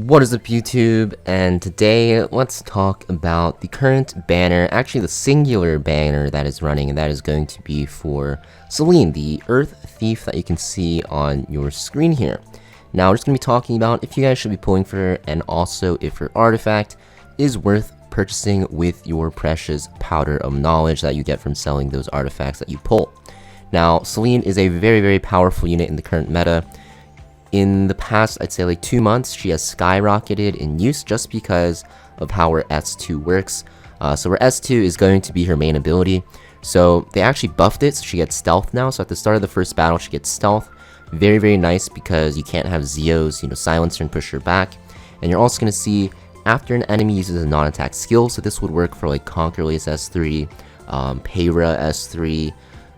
What is up, YouTube? And today let's talk about the current banner, actually the singular banner that is running, and that is going to be for Celine, the Earth Thief that you can see on your screen here. Now we're just going to be talking about if you guys should be pulling for her, and also if her artifact is worth purchasing with your precious powder of knowledge that you get from selling those artifacts that you pull. Now Celine is a very powerful unit in the current meta. In the past, I'd say like 2 months, she has skyrocketed in use just because of how her S2 works. So her S2 is going to be her main ability. So they actually buffed it, so she gets stealth now. So at the start of the first battle, she gets stealth. Very nice because you can't have Zeos, silence her and push her back. And you're also going to see after an enemy uses a non-attack skill, so this would work for like Conquerlace S3, Payra S3,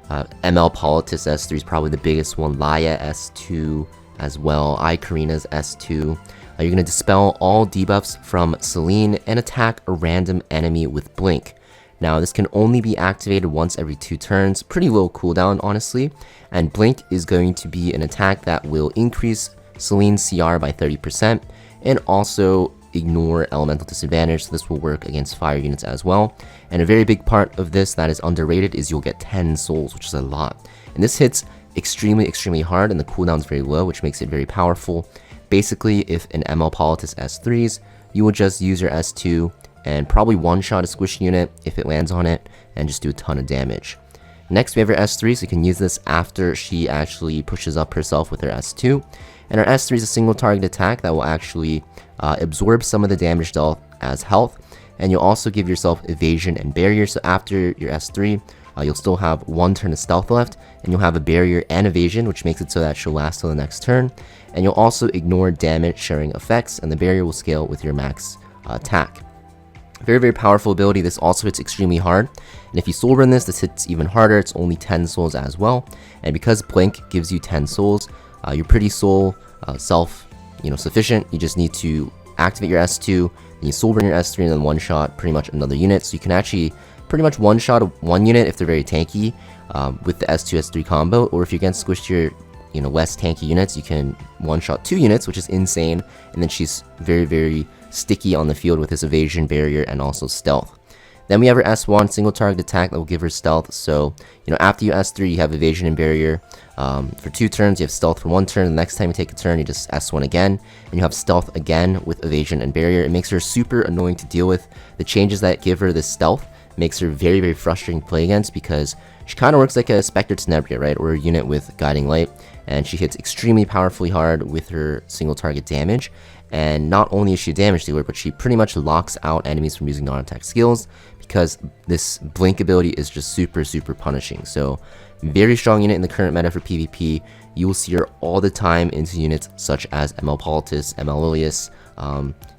ML Politis S3 is probably the biggest one, Laya S2, as well, Icarina's S2. You're going to dispel all debuffs from Celine and attack a random enemy with Blink. Now this can only be activated once every 2 turns, pretty low cooldown honestly, and Blink is going to be an attack that will increase Celine's CR by 30% and also ignore elemental disadvantage, so this will work against fire units as well. And a very big part of this that is underrated is you'll get 10 souls, which is a lot, and this hits extremely hard, and the cooldown is very low, which makes it very powerful. Basically, if an ML Politis S3s, you will just use your S2 and probably one-shot a squish unit if it lands on it and just do a ton of damage. Next, we have her S3, so you can use this after she actually pushes up herself with her S2. And her S3 is a single target attack that will actually absorb some of the damage dealt as health, and you'll also give yourself evasion and barrier. So after your S3, you'll still have 1 turn of stealth left, and you'll have a barrier and evasion, which makes it so that she'll last till the next turn. And you'll also ignore damage sharing effects, and the barrier will scale with your max attack. Very powerful ability. This also hits extremely hard, and if you soul run this hits even harder. It's only 10 souls as well, and because Blink gives you 10 souls, you're pretty soul sufficient. You just need to activate your S2, and you soul burn your S3, and then one shot pretty much another unit. So you can actually pretty much one shot one unit if they're very tanky with the S2 S3 combo, or if you're against squished your less tanky units, you can one shot 2 units, which is insane. And then she's very sticky on the field with this evasion, barrier, and also stealth. Then we have her S1, single target attack that will give her stealth. So after you S3, you have evasion and barrier for 2 turns. You have stealth for 1 turn. The next time you take a turn, you just S1 again, and you have stealth again with evasion and barrier. It makes her super annoying to deal with. The changes that give her this stealth makes her very frustrating to play against, because she kind of works like a Spectre Tenebria, right, or a unit with Guiding Light, and she hits extremely powerfully hard with her single target damage. And not only is she a damage dealer, but she pretty much locks out enemies from using non-attack skills, because this Blink ability is just super punishing. So very strong unit in the current meta for PvP. You will see her all the time into units such as ML Politis, ML Lilius,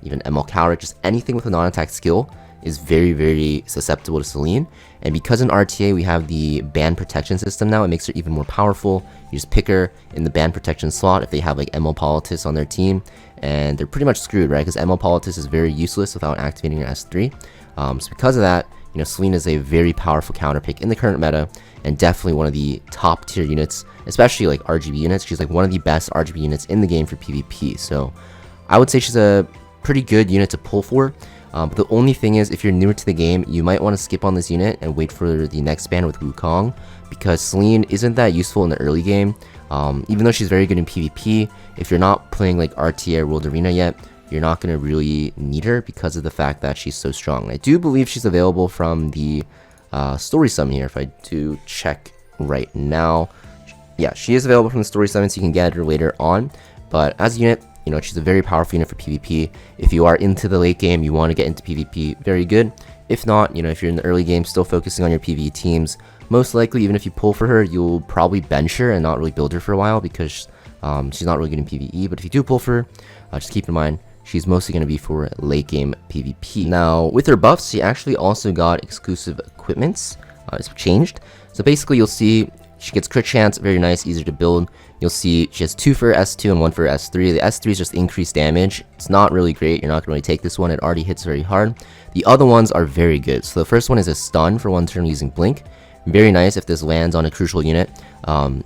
even ML Cowrick. Just anything with a non-attack skill is very susceptible to Celine. And because in RTA we have the ban protection system now, it makes her even more powerful. You just pick her in the ban protection slot if they have like ML Politis on their team, and they're pretty much screwed, right? Because ML Politis is very useless without activating your S3. So because of that, Celine is a very powerful counter pick in the current meta, and definitely one of the top tier units, especially like RGB units. She's like one of the best RGB units in the game for PvP. So I would say she's a pretty good unit to pull for. But the only thing is, if you're newer to the game, you might want to skip on this unit and wait for the next ban with Wukong, because Celine isn't that useful in the early game. Even though she's very good in PvP, if you're not playing like RTA or World Arena yet, you're not going to really need her because of the fact that she's so strong. And I do believe she's available from the story summon here, if I do check right now. Yeah, she is available from the story summon, so you can get her later on. But as a unit, she's a very powerful unit for PvP. If you are into the late game, you want to get into PvP, very good. If not, if you're in the early game, still focusing on your PvE teams, most likely, even if you pull for her, you'll probably bench her and not really build her for a while, because she's not really good in PvE. But if you do pull for her, just keep in mind, she's mostly going to be for late game PvP. Now, with her buffs, she actually also got exclusive equipments. It's changed. So basically, you'll see she gets crit chance, very nice, easier to build. You'll see she has 2 for her S2 and 1 for her S3. The S3 is just increased damage. It's not really great. You're not going to really take this one. It already hits very hard. The other ones are very good. So the first one is a stun for 1 turn using Blink. Very nice if this lands on a crucial unit.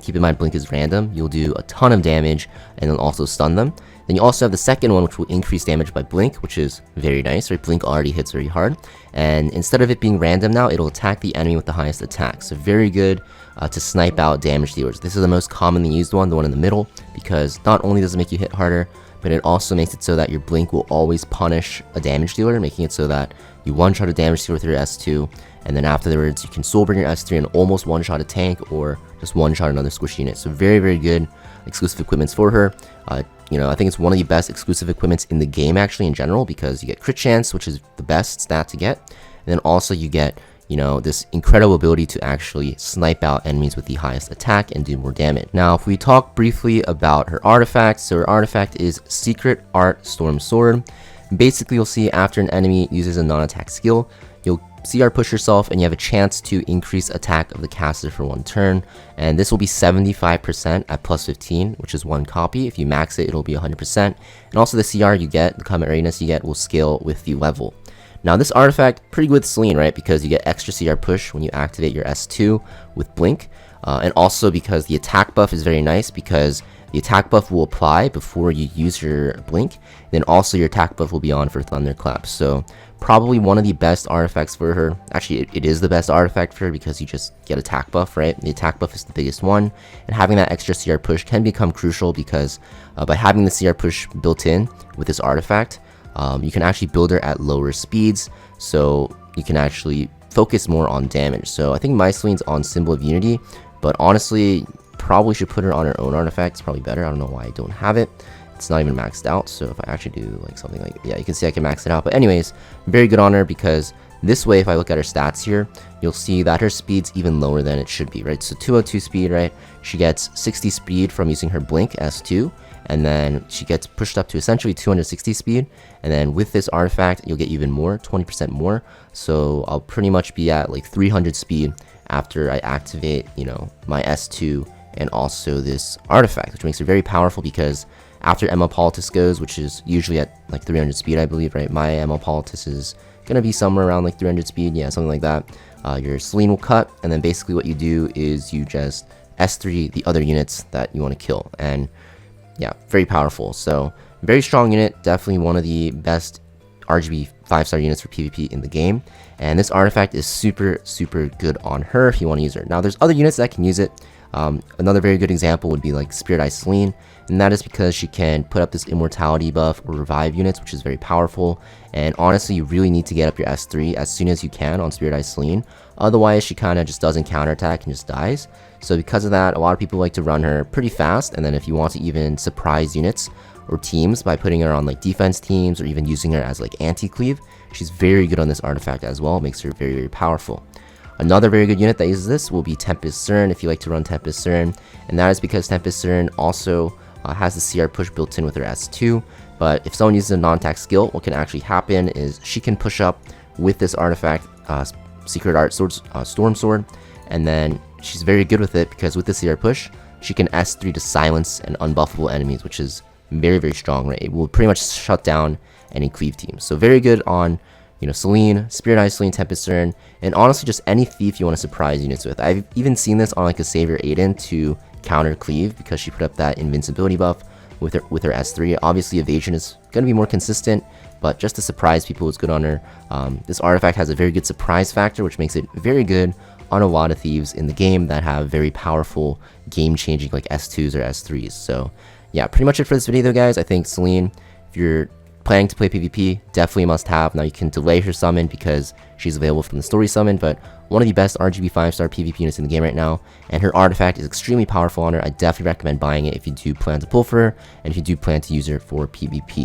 Keep in mind, Blink is random. You'll do a ton of damage and then also stun them. Then you also have the second one, which will increase damage by blink, which is very nice, right? Blink already hits very hard, and instead of it being random now, it'll attack the enemy with the highest attack. So very good to snipe out damage dealers. This is the most commonly used one, the one in the middle, because not only does it make you hit harder, but it also makes it so that your blink will always punish a damage dealer, making it so that you one-shot a damage dealer with your S2, and then afterwards you can soul burn your S3 and almost one-shot a tank or just one-shot another squish unit. So very, very good exclusive equipments for her. You know, I think it's one of the best exclusive equipments in the game actually in general, because you get crit chance, which is the best stat to get, and then also you get, you know, this incredible ability to actually snipe out enemies with the highest attack and do more damage. Now, if we talk briefly about her artifact, so her artifact is Secret Art Storm Sword. Basically, you'll see after an enemy uses a non-attack skill, you'll CR push yourself and you have a chance to increase attack of the caster for 1 turn, and this will be 75% at plus 15, which is 1 copy. If you max it, it'll be 100%, and also the CR you get, the combat readiness you get, will scale with the level. Now this artifact, pretty good with Celine, right? Because you get extra CR push when you activate your S2 with blink, and also because the attack buff is very nice, because the attack buff will apply before you use your blink, then also your attack buff will be on for Thunderclap. So probably one of the best artifacts for her. Actually, it is the best artifact for her because you just get attack buff, right? The attack buff is the biggest one, and having that extra CR push can become crucial because by having the CR push built in with this artifact, you can actually build her at lower speeds, so you can actually focus more on damage. So I think my Celine's on Symbol of Unity, but honestly, probably should put her on her own artifact. It's probably better. I don't know why I don't have it. It's not even maxed out, so if I actually do like something like, yeah, you can see I can max it out. But anyways, very good on her, because this way, if I look at her stats here, you'll see that her speed's even lower than it should be, right? So 202 speed, right? She gets 60 speed from using her blink S2, and then she gets pushed up to essentially 260 speed, and then with this artifact you'll get even more, 20% more. So I'll pretty much be at like 300 speed after I activate, you know, my S2 and also this artifact, which makes it very powerful, because after ML Politis goes, which is usually at like 300 speed, I believe, right? My ML Politis is gonna be somewhere around like 300 speed, yeah, something like that. Your Celine will cut, and then basically what you do is you just S3 the other units that you want to kill, and yeah, very powerful. So very strong unit, definitely one of the best RGB 5-star units for PvP in the game, and this artifact is super good on her if you want to use her. Now there's other units that can use it. Another very good example would be like Spirit Eye Celine, and that is because she can put up this immortality buff or revive units, which is very powerful. And honestly, you really need to get up your S3 as soon as you can on Spirit Eye Celine, otherwise she kind of just doesn't counterattack and just dies. So because of that, a lot of people like to run her pretty fast, and then if you want to even surprise units or teams by putting her on like defense teams or even using her as like anti-cleave, she's very good on this artifact as well. It makes her very powerful. Another very good unit that uses this will be Tempest Cern, if you like to run Tempest Cern, and that is because Tempest Cern also has the CR push built in with her S2, but if someone uses a non-attack skill, what can actually happen is she can push up with this artifact, Secret Art Storm Sword, and then she's very good with it because with the CR push, she can S3 to silence and unbuffable enemies, which is very strong, right? It will pretty much shut down any cleave team. So very good on, you know, Celine, Spirit Eye Celine, Tempest Cern, and honestly just any thief you want to surprise units with. I've even seen this on like a Savior Aiden to counter cleave because she put up that invincibility buff with her S3. Obviously evasion is going to be more consistent, but just to surprise people is good on her. This artifact has a very good surprise factor, which makes it very good on a lot of thieves in the game that have very powerful game-changing like S2s or S3s. So yeah, pretty much it for this video though, guys. I think Celine, if you're planning to play PvP, definitely a must-have. Now you can delay her summon because she's available from the story summon, but one of the best RGB 5-star PvP units in the game right now, and her artifact is extremely powerful on her. I definitely recommend buying it if you do plan to pull for her, and if you do plan to use her for PvP.